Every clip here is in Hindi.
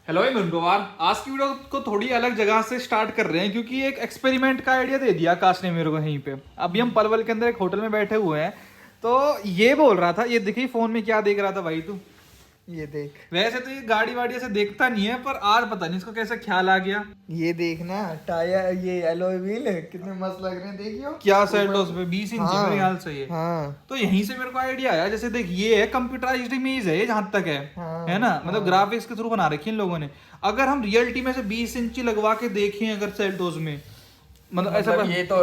हेलो गुरुवार। आज की वीडियो को थोड़ी अलग जगह से स्टार्ट कर रहे हैं क्योंकि एक एक्सपेरिमेंट का आइडिया दे दिया आकाश ने मेरे को यहीं पे। अभी हम पलवल के अंदर एक होटल में बैठे हुए हैं तो ये बोल रहा था, ये देखिए फोन में क्या देख रहा था भाई तू। ये देख, वैसे तो ये गाड़ी वाड़ी से देखता नहीं है पर आज पता नहीं इसको कैसे ख्याल आ गया। ये देखना टायर, ये एलॉय व्हील कितने मस्त लग रहे हैं, देखियो क्या सेल्टोस पे 20 इंच हाँ, मेरे ख्याल से ये। हाँ तो यहीं से मेरे को आइडिया आया, जैसे देख ये है कंप्यूटराइज्ड इमेज है जहां तक है, हाँ, है ना, मतलब ग्राफिक्स के थ्रू बना रखी है इन लोगों ने। अगर हम रियलिटी में से 20 इंची लगवा के देखें अगर सेल्टोस में, मतलब ऐसा ये तो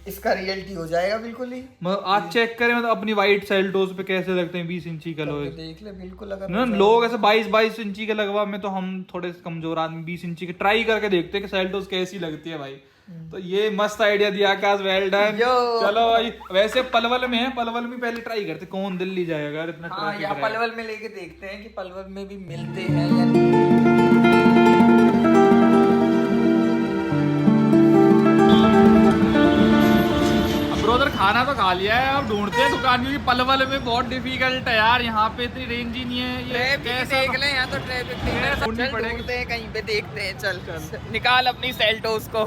इसका रियलिटी हो जाएगा बिल्कुल ही। मतलब आज चेक करें मतलब अपनी वाइट सेल्टोस पे कैसे लगते हैं 20 इंची का लोग। देख ले बिल्कुल, अगर ना लोग ऐसे 22 इंची के लगवा में, तो हम थोड़े कमजोर आदमी 20 इंची के ट्राई करके देखते हैं कि सेल्टोस कैसी लगती है भाई। तो ये मस्त आइडिया दिया आकाश, वेल डन। चलो भाई, वैसे पलवल में है, पलवल में पहले ट्राई करते कौन दिल्ली जाएगा इतना ट्रैफिक यहाँ है। पलवल में लेके देखते हैं कि पलवल में भी मिलते हैं या नहीं। ब्रोदर खाना तो खा लिया है, अब ढूंढते हैं दुकान क्योंकि पलवल में बहुत डिफिकल्ट है यार, यहाँ पे इतनी रेंज ही नहीं है। ये कैसे देख ले, यहाँ तो ट्रैफिक ढूंढनी पड़ेगी। ढूंढते हैं कहीं पे, देखते हैं। चल निकाल अपनी सेल्टोस को।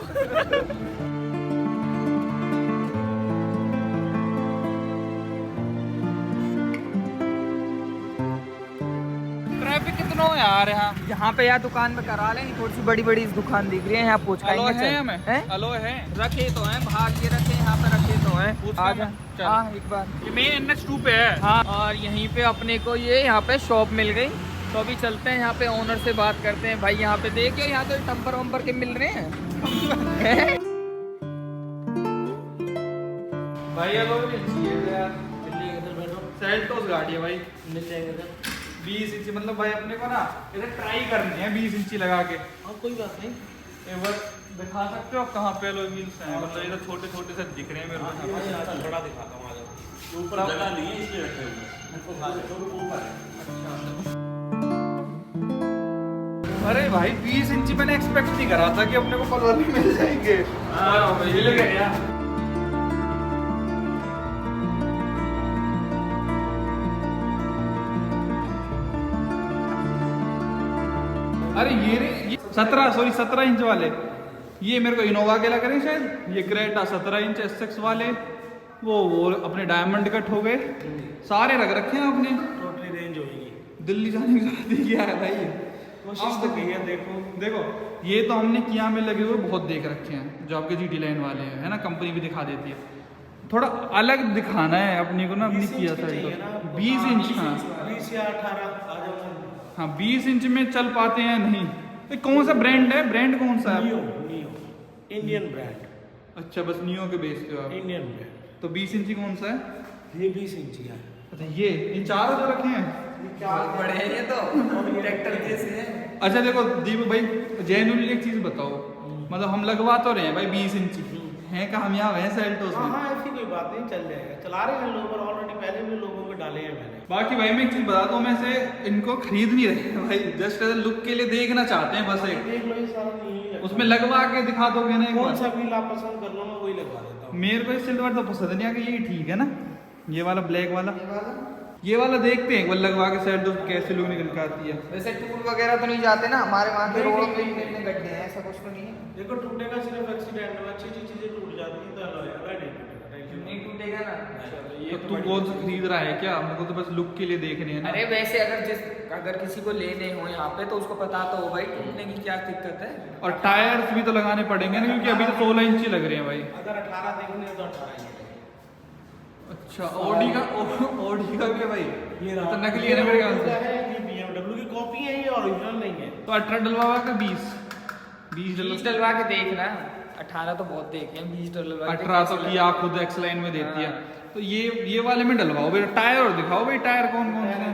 ट्रैफिक कितना हो यार यहाँ पे यार दुकान में करा लें, थोड़ी सी बड़ी बड़ी दुकान दिख रही है, यहाँ पूछ हेलो है हमें, हेलो है, रखे तो हैं, भाग के रखे यहाँ पे, रखे तो हैं। पूछ आ ले जा, चल। हाँ एक बार। ये मेन NH2 पे है। हाँ, और यहीं पे अपने को ये यहाँ पे शॉप मिल गई, तो अभी चलते हैं यहाँ पे ओनर से बात करते हैं। भाई यहाँ पे देखिए, यहाँ तो टम्पर वम्पर के मिल रहे हैं। भाई हेलो यार, सेल्टोस गाड़ी है भाई, मिल जाएगा 20 इंची, मतलब भाई अपने को ना इधर ट्राई करनी है 20 इंची लगा के। हाँ कोई बात नहीं। एक बार दिखा सकते हो आप कहाँ पे एलॉय व्हील्स हैं? मतलब इधर छोटे छोटे से दिख रहे हैं मेरे को। बड़ा दिखाता हूँ, आ जाओ। ऊपर जगह नहीं है इसलिए रखे हुए ऊपर है। अरे भाई 20 इंची मैंने एक्सपेक्ट नहीं करा था कि अपने को पलवल में मिल जाएंगे। हाँ मिल गए यार। अरे ये 17 इंच वाले, ये मेरे को इनोवा के लग रहे हैं शायद। ये क्रेटा 17 इंच SX वाले, वो अपने डायमंड कट हो गए, सारे रख रखे हैं आपने। टोटली रेंज होगी। दिल्ली जाने की जरूरत ही क्या है भाई। कोशिश तो की है, देखो देखो ये तो हमने किया में लगे हुए बहुत देख रखे हैं, जो आपके GT लाइन वाले हैं, है ना, कंपनी भी दिखा देती है। थोड़ा अलग दिखाना है अपनी को ना, अपनी किया साइड 20 इंच। हाँ 20 या 18 आ जाओ। हाँ 20 इंच में चल पाते हैं नहीं। ये कौन सा ब्रांड है, ब्रांड कौन सा है? Neo Indian brand. अच्छा बस नियो के बेस पे हो आप। Indian brand. तो 20 इंची कौन सा है? ये 20 इंची है। अच्छा ये इन चारों जो रखे हैं। बड़े हैं ये तो, ट्रैक्टर जैसे हैं। अच्छा देखो दीपक भाई, जेन्युइनली एक चीज बताओ, मतलब हम लगवा तो रहे हैं भाई 20 इंची हैं, कामयाब है सेल्टोस हाँ में? हाँ ऐसी कोई बात नहीं, चल जाएगा। चला रहे हैं लोग ऑलरेडी, पहले भी लोगों को डाले हैं मैंने। बाकी भाई मैं एक चीज बताता हूँ, मैं से इनको खरीद नहीं रहे हैं भाई, जस्ट एज लुक के लिए देखना चाहते हैं बस। एक देख लो, ये सारा नहीं है। उसमें लगवा के दिखा दोगे ना एक कौन बार? सा व्हील आप पसंद कर लो, मैं वही लगवा देता हूँ। मेरे को सिल्वर तो पसंद नहीं आ गया, यही ठीक है ना, ये वाला ब्लैक वाला। ये वाला देखते हैं एक बार लगवा के सेल्टोस कैसे लोग निकल के आती है। वैसे टूल वगैरह तो नहीं जाते ना हमारे वहाँ के रोड पे, इतने गड्ढे हैं, ऐसा कुछ तो नहीं है। देखो टूटेगा सिर्फ एक्सीडेंट में, अच्छी अच्छी चीजें टूट जाती है तो नहीं टूटेगा, टेंशन नहीं टूटेगा ना। तो तू कौन सा खरीद रहा है क्या? मेरे को तो बस लुक के लिए देखने हैं ना। अरे वैसे अगर किसी को लेने हो यहाँ पे तो उसको पता तो हो भाई टूटने की क्या दिक्कत है। और टायर्स भी तो लगाने पड़ेंगे ना, क्योंकि अभी तो 16 इंची लग रहे हैं भाई। अगर 18 देखने हैं तो 18 ही है। अच्छा ऑडी का भी है भाई? ये तो नकली है ना मेरे ख्याल से। ये BMW की कॉपी है, ये ओरिजिनल नहीं है। तो 18 डलवा का 20 20 डलवा के देखना, 18 तो बहुत देखे हैं, 20 डलवा के 18 तो की आप खुद एक्स लाइन में देती है। तो ये वाले में डलवाओ भाई, टायर और दिखाओ भाई, टायर कौन कौन से हैं?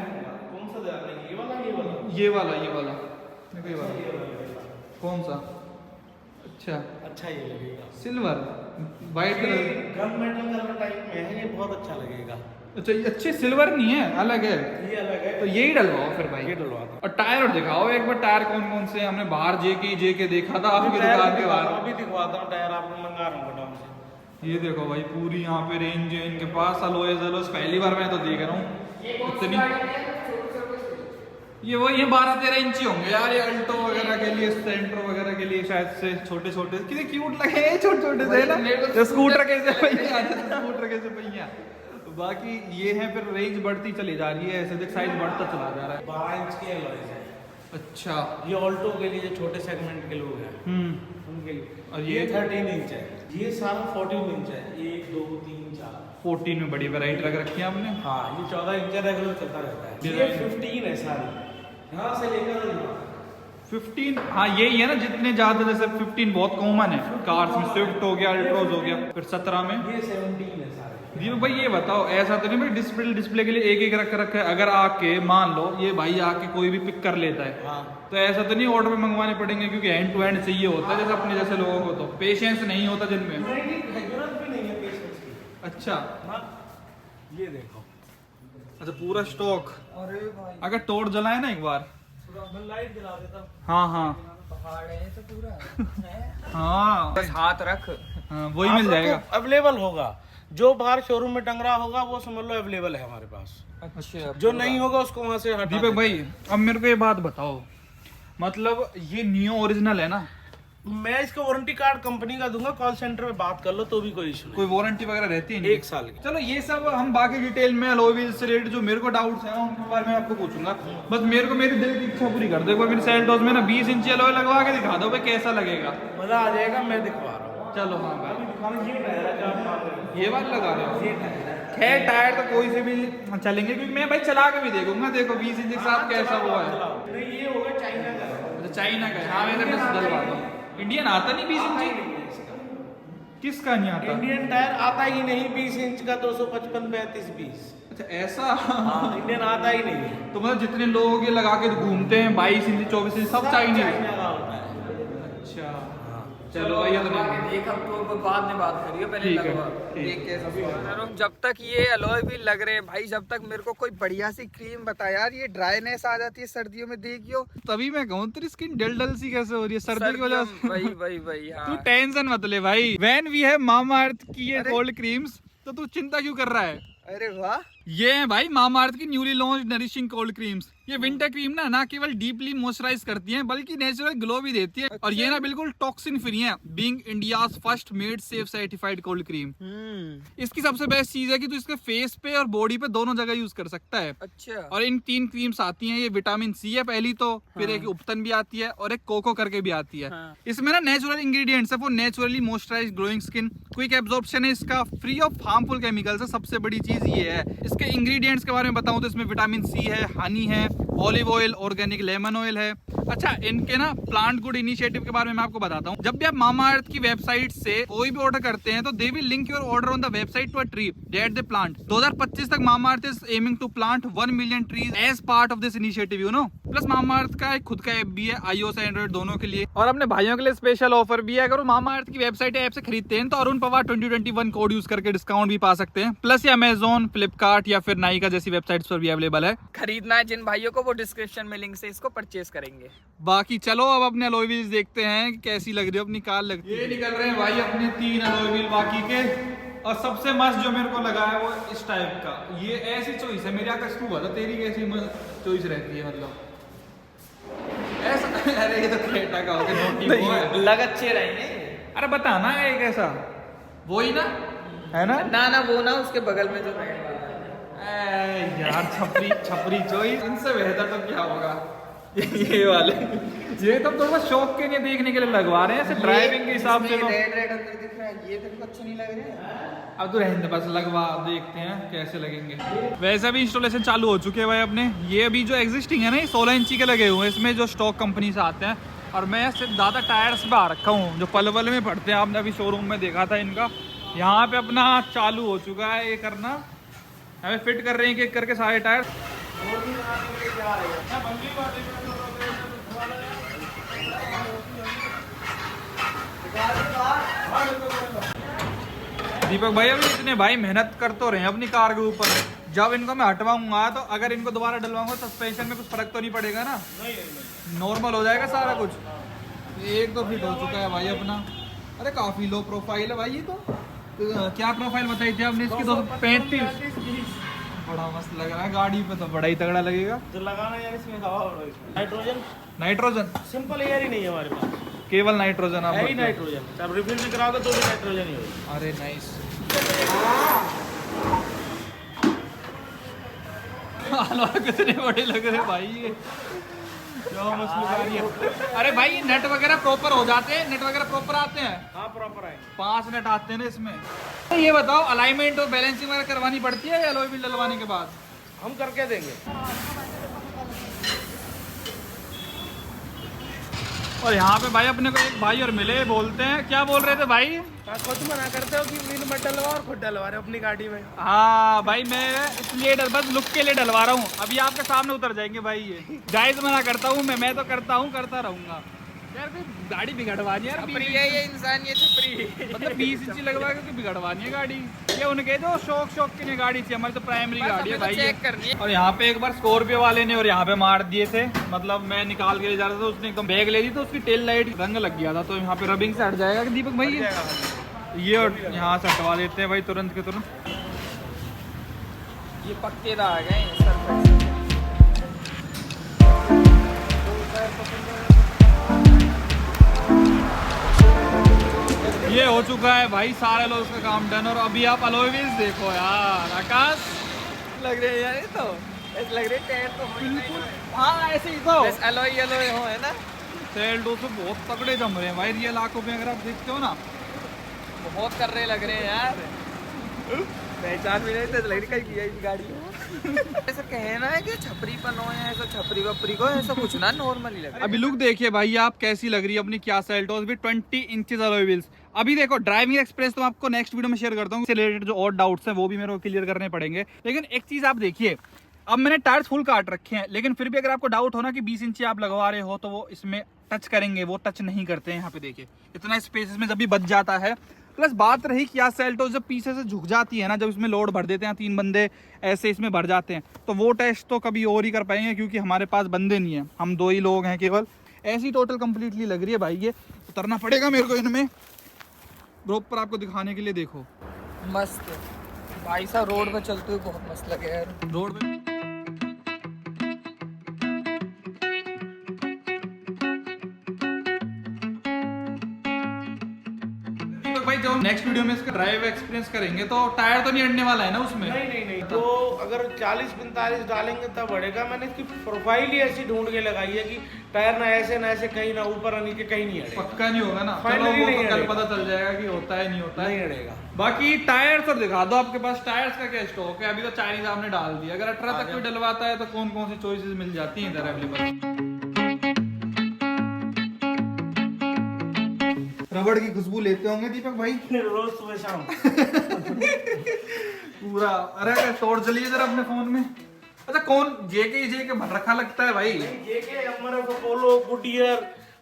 कौन सा ज्यादा है, ये वाला ये वाला? ये वाला देखो, ये वाला कौन सा? अच्छा अच्छा ये लगेगा, silver white colour. Gun metal colour type में है, ये बहुत अच्छा लगेगा। अच्छा ये अच्छे सिल्वर नहीं है, अलग है। ये अलग है, तो यही डलवाओ फिर भाई। ये डलवा दो। और टायर और दिखाओ एक बार, टायर कौन कौन से हैं? हमने बाहर जेके देखा था आपकी दुकान के बाहर। अभी दिखवाता हूँ टायर, आपको मंगा रहा हूँ गोडाउन से। ये देखो भाई पूरी यहाँ पे रेंज है इनके पास। अलोएस पहली बार मैं तो देख रहा हूँ इतनी। ये वही 12-13 इंची होंगे यार, ये अल्टो वगैरह के लिए, सेंट्रो वगैरह के लिए शायद से छोटे छोटे, कितने क्यूट लगे छोटे छोटे से ना, स्कूटर कैसे पहिया, स्कूटर कैसे पहिया। बाकी ये है, फिर रेंज बढ़ती चली जा रही है, ऐसे देख साइज बढ़ता चला जा रहा है। 12 इंच के अलॉयज है। अच्छा, ये ऑल्टो के लिए जो छोटे सेगमेंट के लोग हैं उनके लिए। और ये 13 इंच है, ये सारा 14 इंच है। 1 2 3 4 14 में बड़ी वैरायटी रख रखी है आपने। हाँ, ये 14 इंच रेगुलर चलता रहता है। ये 15 है सारी, यहाँ से लेकर 15। हाँ यही है ना, जितने ज्यादा, जैसे 15 बहुत कॉमन है कार्स में, स्विफ्ट हो गया, अल्ट्रोज हो गया। फिर 17 में ये 17 है सारे। दीपक भाई ये बताओ, ऐसा तो नहीं भाई डिस्प्ले के लिए एक एक रख रखा है, अगर आके मान लो ये भाई आके कोई भी पिक कर लेता है, हाँ, तो ऐसा तो नहीं ऑर्डर में मंगवाने पड़ेंगे, क्योंकि हैंड टू हैंड चाहिए होता है, जैसे अपने जैसे लोगों को तो पेशेंस नहीं होता जिनमें। जरूरत भी नहीं है पेशेंस की। अच्छा, हाँ, ये देखो। अच्छा पूरा स्टॉक। अरे भाई अगर टोड़ जलाए ना एक बार, मैं लाइट जला देता हूँ। हाँ हाँ पहाड़ है तो पूरा हाँ, बस हाथ रख। हाँ वही मिल जाएगा। अवेलेबल होगा, जो बाहर शोरूम में टंग रहा होगा वो समझ लो अवेलेबल है हमारे पास। अच्छा, जो नहीं होगा उसको वहां से हटा दीपक भाई अब मेरे को ये बात बताओ, मतलब ये नियो ओरिजिनल है ना? मैं इसका वारंटी कार्ड कंपनी का दूंगा, कॉल सेंटर में बात कर लो तो भी कोई इशू कोई वारंटी वगैरह रहती है? नहीं, 1 साल की। चलो ये सब हम बाकी डिटेल में अलॉय व्हील से रिलेटेड जो मेरे को डाउट्स हैं उनके बारे में आपको पूछूंगा। बस मेरे को मेरी दिल की इच्छा पूरी कर दो, एक बार मेरी सेल्टोस में ना 20 इंची अलॉय लगवा के दिखा दो भाई, कैसा लगेगा। मजा आ जाएगा, मैं दिखवा रहा हूँ। चलो हाँ भाई, ये टायर है जो आप मान रहे हो। ये बात लगा रहे हो? ये टायर है। खैर टायर तो कोई से भी चलेंगे, क्योंकि मैं भाई चला के भी देखूंगा, देखो 20 इंच के साथ कैसा वो है। नहीं, ये होगा चाइना का। अच्छा चाइना का है, हाँ मैंने बस डलवा दो। इंडियन आता नहीं 20 इंची? किसका नहीं आता? इंडियन टायर आता ही नहीं 20 इंच का, 255 35 20। अच्छा ऐसा? हाँ, इंडियन आता ही नहीं है। तो मतलब जितने लोग ये लगा के घूमते हैं 22 इंच 24 इंच सब चाइनीज? चाइना का होता है। अच्छा चलो भाई, ये तो नहीं। एक हम तो बाद में बात करिए, पहले ठीक है, लगवा ठीक। देख कैसे। जब तक ये अलॉय भी लग रहे हैं भाई, जब तक मेरे को कोई बढ़िया सी क्रीम बता यार, ये ड्राईनेस आ जाती है सर्दियों में, देखियो। तभी मैं कहूँ तेरी स्किन डल डल सी कैसे हो रही है सर्दी की वजह से? वही तू हाँ। टेंशन मत ले भाई, वैन वी है मामाअर्थ की ये अरे। कोल्ड क्रीम्स, तो तू चिंता क्यों कर रहा है? अरे वाह, ये है भाई मामाअर्थ की newly launch nourishing cold creams. ये विंटर क्रीम ना केवल डीपली मॉइस्चराइज करती हैं, बल्कि नेचुरल ग्लो भी देती है। और ये ना बिल्कुल टॉक्सिन फ्री है, being India's first made safe certified cold cream. इसकी सबसे बेस्ट चीज है कि तू इसके फेस पे और बॉडी पे दोनों जगह यूज कर सकता है। अच्छा। और इन 3 क्रीम्स आती हैं, ये विटामिन सी है पहली तो, फिर एक उपतन भी आती है और एक कोको करके भी आती है। हाँ। इसमें ना नेचुरल इंग्रेडिएंट्स है, वो naturally moisturise glowing skin, quick absorption है इसका, फ्री ऑफ हार्मफुल केमिकल्स है। सबसे बड़ी चीज ये है। इसके इंग्रेडिएंट्स के बारे में बताऊं तो इसमें विटामिन सी है, हनी है, olive oil, organic lemon oil है। अच्छा, इनके ना प्लांट गुड इनिशिएटिव के बारे में मैं आपको बताता हूँ। जब भी आप मामाअर्थ की वेबसाइट से कोई भी ऑर्डर करते हैं तो they will link your order on the website to a tree that they plant. 2025 तक Mamaearth is aiming to plant 1 million trees as part of this initiative, you know. Plus Mamaearth का एक खुद का ऐप भी है, iOS एंड्रॉइड दोनों के लिए। और अपने भाइयों के लिए स्पेशल ऑफर भी है, अगर वो मामाअर्थ की वेबसाइट ऐप से खरीदते हैं तो अरुण पवार 2021 कोड यूज करके डिस्काउंट भी पा सकते हैं। प्लस ये अमेजोन, फ्लिपकार्ट या फिर नाइका जैसी वेबसाइट्स पर भी अवेलेबल है। खरीदना है जिन भाइयों को, वो डिस्क्रिप्शन में लिंक से इसको परचेज करेंगे। बाकी चलो अब अपने अलॉय व्हील्स देखते हैं कि कैसी लग रही है अपनी कार लगती है। ये निकल रहे हैं भाई अपने 3 अलॉय व्हील बाकी के। और सबसे मस्त जो मेरे को लगा है वो इस टाइप का, ये ऐसी चॉइस है मेरी। आकाश तू बता तेरी कैसी चॉइस रहती है, मतलब ऐसा? अरे ये तो क्रेटा का हो गया, नोटी वो है। लग अच्छे रहेंगे। अरे बता ना एक ऐसा, वही ना है ना? ना वो ना, उसके बगल में जो यार छपरी छपरी चॉइस, इनसे बेहतर तो क्या होगा? ये वाले, ये तो थोड़ा शौक के लिए देखने के लिए लगवा रहे हैं, ऐसे ड्राइविंग के हिसाब से। रेड रेड अंदर दिख रहा है, ये तेरे को अच्छे नहीं लग रहे? अब तो रहने दे, बस लगवा, देखते हैं कैसे लगेंगे। वैसे भी इंस्टॉलेशन चालू हो चुके हैं भाई अपने। ये अभी जो एग्जिस्टिंग है ना, ये 16 इंची के लगे हुए हैं, इसमें जो स्टॉक कंपनी से आते हैं। और मैं सिर्फ ज़्यादा टायर्स पे आ रखा हूँ जो पलवल में पड़ते हैं, आपने अभी शोरूम में देखा था इनका। यहाँ पे अपना चालू हो चुका है ये करना, हमें फिट कर रहे हैं एक करके सारे टायर। दीपक भाई अभी इतने भाई मेहनत कर तो रहे हैं अपनी कार के ऊपर, जब इनको मैं हटवाऊंगा तो अगर इनको दोबारा डलवाऊंगा सस्पेंशन में कुछ फर्क तो नहीं पड़ेगा ना? नॉर्मल हो जाएगा सारा कुछ। एक तो फिट हो चुका है भाई अपना। अरे काफी लो प्रोफाइल है भाई ये तो। क्या प्रोफाइल बताई थी आपने इसकी? 235 बड़ा मस्त लग रहा है, गाड़ी पे तो बड़ा ही तगड़ा लगेगा। तो लगाना यार इसमें हवा और इसमें नाइट्रोजन, नाइट्रोजन, सिंपल एयर ही नहीं है हमारे पास, केवल नाइट्रोजन आप है ही भरते हो। नाइट्रोजन। आप रिफिल भी कराओगे तो भी नाइट्रोजन ही होगा। अरे नाइस। कितने बड़े लग रहे भाई ये, क्या मस्त गाड़ी है। अरे भाई ये नट वगैरह प्रॉपर हो जाते हैं, नट वगैरह प्रॉपर आते हैं? हाँ प्रॉपर है। 5 नट आते हैं ना इसमें। तो ये बताओ अलाइनमेंट और बैलेंसिंग वगैरह करवानी पड़ती है या अलॉय व्हील डलवाने के बाद? हम करके देंगे। और यहाँ पे भाई अपने को एक भाई और मिले, बोलते हैं, क्या बोल रहे थे भाई? खुद मना करते हो कि व्हील मत डलवा और खुद डलवा रहे हो अपनी गाड़ी में। हाँ भाई मैं इसलिए बस लुक के लिए डलवा रहा हूँ, अभी आपके सामने उतर जाएंगे भाई ये। जायज मना करता हूँ मैं तो करता हूँ, करता रहूंगा यार। कोई गाड़ी बिगड़वानी है यार, छपरी है ये इंसान, ये छपरी। मतलब 20 इंची लगवा के बिगड़वानी है गाड़ी। ये उनके जो शौक के लिए गाड़ी थी, हमारी तो प्राइमरी गाड़ी है भाई। चेक करनी है। और यहाँ पे एक बार स्कॉर्पियो वाले ने और यहाँ पे मार दिए थे, मतलब मैं निकाल के ले जा रहा था, उसने एकदम बैग ले ली तो उसकी टेल लाइट रंग लग गया था, तो यहाँ पे रबिंग से हट जाएगा कि दीपक भाई ये और यहाँ से हटवा देते हैं भाई तुरंत के तुरंत। ये पक्के आ गए ये हो चुका है भाई सारे लोग उसका काम डन। और अभी आप अलॉय व्हील्स देखो यार, आकाश लग रहे हैं यार, ये तो ऐसे लग रहे हैं टायर तो बिल्कुल हाँ ऐसे ही तो बस अलॉय हो है ना। सेल डो से बहुत तगड़े जम रहे हैं भाई रियल आंखों में, अगर आप देखते हो ना बहुत कर रहे लग रहे हैं यार, पहचान भी नहीं तो लग रही कहीं किया इस गाड़ी को। ऐसा कहना है कि छपरी पन हो या ऐसा छपरी वपरी को, ऐसा कुछ ना नॉर्मली लग रहा है। अभी लुक देखिए भाई आप कैसी लग रही है अपनी क्या सेल्टोस भी 20 इंचेस अलॉय व्हील्स। अभी देखो ड्राइविंग एक्सपीरियंस तो आपको नेक्स्ट वीडियो में शेयर करता हूँ, इससे रिलेटेड जो और डाउट्स हैं वो भी मेरे को क्लियर करने पड़ेंगे। लेकिन एक चीज आप देखिए, अब मैंने टायर्स फुल काट रखे हैं, लेकिन फिर भी अगर आपको डाउट हो ना कि 20 इंची आप लगवा रहे हो तो वो इसमें टच करेंगे, वो टच नहीं करते हैं। यहाँ पे देखिए इतना स्पेस इसमें जब भी बच जाता है। प्लस बात रही क्या सेल्टोस जब पीछे से झुक जाती है ना, जब इसमें लोड भर देते हैं 3 बंदे ऐसे इसमें भर जाते हैं, तो वो टेस्ट तो कभी और ही कर पाएंगे क्योंकि हमारे पास बंदे नहीं है, हम 2 ही लोग हैं केवल। ऐसी टोटल कंप्लीटली लग रही है भाई, ये उतरना पड़ेगा मेरे को इनमें प्रॉपर आपको दिखाने के लिए। देखो मस्त भाई साहब, रोड पे चलते हुए बहुत मस्त लगे यार। रोड पे भाई जब नेक्स्ट वीडियो में इसका ड्राइव एक्सपीरियंस करेंगे तो टायर तो नहीं अड़ने वाला है ना उसमें? नहीं तो अगर 40-45 डालेंगे तब बढ़ेगा। मैंने इसकी प्रोफाइल ही ऐसी ढूंढ के लगाई है कि टायर ना ऐसे कहीं ना ऊपर ना नीचे कहीं नहीं अड़ेगा। पक्का नहीं होगा ना, Finally चलो वो नहीं तो कल अड़ेगा। पता चल जाएगा कि होता है नहीं होता है। नहीं अड़ेगा। बाकी टायर्स और दिखा दो, आपके पास टायर्स का क्या स्टॉक है? अभी तो चाइनीज आपने डाल दिया, अगर 18 तक कोई डलवाता है तो कौन कौन सी चॉइसेस मिल जाती हैं इधर अवेलेबल? रबड़ की खुशबू लेते होंगे दीपक भाई रोज सुबह शाम पूरा। अरे तोड़ चलिए जरा अपने फोन में। अच्छा कौन जेके भर रखा लगता है भाई? जेके हमारे को पोलो, गुडियर,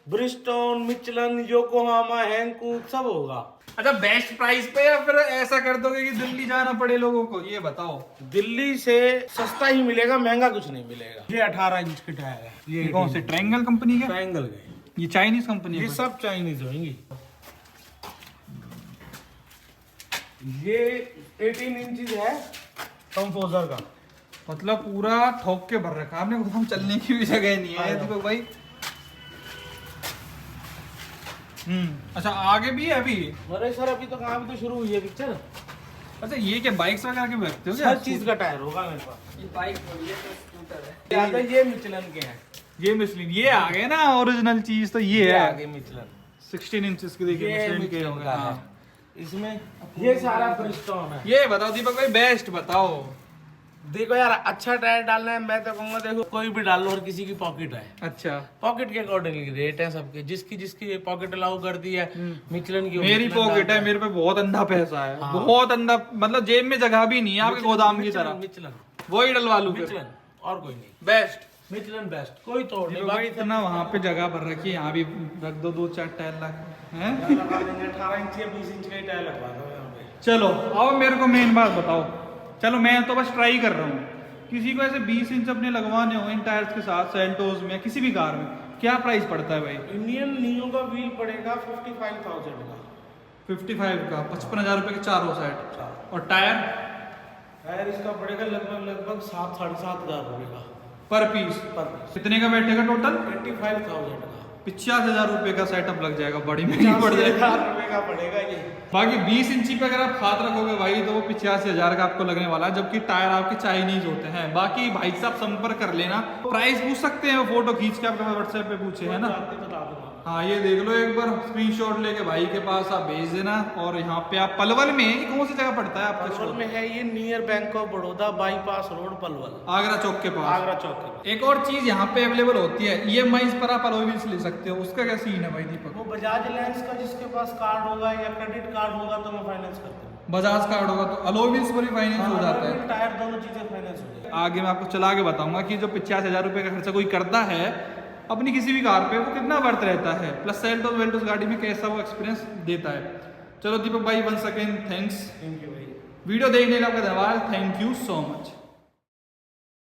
ब्रिस्टोन, मिचलन, योकोहामा, हैंकूक सब होगा। अच्छा बेस्ट प्राइस पे या फिर ऐसा कर दोगे कि दिल्ली जाना पड़े लोगों को? ये बताओ। दिल्ली से सस्ता ही मिलेगा, महंगा कुछ नहीं मिलेगा। ये 18 इंच की टायर है। ये कौन से ट्रायंगल कंपनी के? ट्रायंगल के, ये चाइनीज कंपनी ये है? सब चाइनीज होंगी। ये 18 इंच है कंपोजर का, मतलब पूरा ठोक के भर रखा आपने, हम चलने की भी जगह नहीं है दीपक भाई। अच्छा आगे भी है अभी? अरे सर अभी तो कहाँ, भी तो शुरू हुई है पिक्चर। अच्छा ये क्या बाइक्स वगैरह के रखते हो क्या? हर चीज का टायर होगा मेरे पास। ये बाइक थोड़ी है तो स्कूटर है। ज्यादा ये मिचलन के हैं। ये मिशलिन, ये आ गए ना ओरिजिनल चीज तो ये है। आगे मिचलन 16 इंचेस की देखिए ये मिशलिन के मिचलन होंगे। का है। हाँ। इसमें ये सारा ब्रिस्टोन है। ये बताओ दीपक भाई बेस्ट बताओ। देखो यार अच्छा टायर डालना है, मैं तो कहूंगा देखो कोई भी डाल लो और किसी की पॉकेट है। अच्छा पॉकेट के अकॉर्डिंग रेट है सबके, जिसकी पॉकेट अलाउ करती है। मिचलन की मेरी पॉकेट है, मेरे पे बहुत अंधा पैसा है। हाँ। बहुत अंधा, मतलब जेब में जगह भी नहीं है आपके गोदाम की तरह। मिचलन वही डलवा लूं फिर। मिचलन और कोई नहीं। बेस्ट मिचलन बेस्ट, कोई तोड़ नहीं। भाई इतना वहाँ पे जगह भर रखी है, यहाँ भी रख दो 2-4 टायर हैं। लगा देंगे 18 इंच या 20 इंच का ही टायर लगवा दो यहाँ पे। चलो अब मेरे को मेन बात बताओ। चलो मैं तो बस ट्राई कर रहा हूँ, किसी को ऐसे 20 इंच अपने लगवाने हो इन टायर्स के साथ सेल्टोस में किसी भी कार में, क्या प्राइस पड़ता है भाई? इंडियन नियो का व्हील पड़ेगा 55,000 का। 55 का 55,000 रुपए के चारों सेट। और टायर टायर इसका पड़ेगा लगभग 7-7.5 हज़ार पर पीस। कितने का बैठेगा टोटल? 25,000 का। 85,000 रुपए का सेटअप लग जाएगा, बड़ी महंगी पड़ जाएगी। 85,000 रुपए का पड़ेगा ये। बाकी 20 इंची पे अगर आप हाथ रखोगे भाई तो वो 85,000 का आपको लगने वाला है, जबकि टायर आपके चाइनीज होते हैं। बाकी भाई साहब संपर्क कर लेना, प्राइस पूछ सकते हैं, फोटो खींच के आपके व्हाट्सएप पे पूछे है ना। बता दूंगा। हाँ ये देख लो एक बार, स्क्रीनशॉट लेके भाई के पास आप भेज देना। और यहाँ पे आप पलवल में, ये कौन सी जगह पड़ता है आपका पलवल स्टोर? में है ये, near bank of Baroda, bypass road, Palwal, Agra Chowk के पास। आगरा चौक के पास। एक और चीज यहाँ पे अवेलेबल होती है, EMI पर आप अलॉय व्हील्स ले सकते हो, उसका क्या सीन है भाई दीपक? वो बजाज एलायंस का जिसके पास कार्ड होगा या क्रेडिट कार्ड होगा तो मैं फाइनेंस करता हूँ। बजाज कार्ड होगा तो अलॉय व्हील्स पर भी फाइनेंस हो जाता है। टायर दोनों चीजें फाइनेंस हो जाएगी। आगे मैं आपको चला के बताऊंगा कि जो 85,000 रुपए का खर्चा कोई करता है अपनी किसी भी कार पे, वो कितना वर्थ रहता है, प्लस सेल्टोस वेल्टोस गाड़ी में कैसा वो एक्सपीरियंस देता है। चलो दीपक भाई, once again thanks. Thank you भाई। वीडियो देखने का आपका धन्यवाद, थैंक यू सो मच।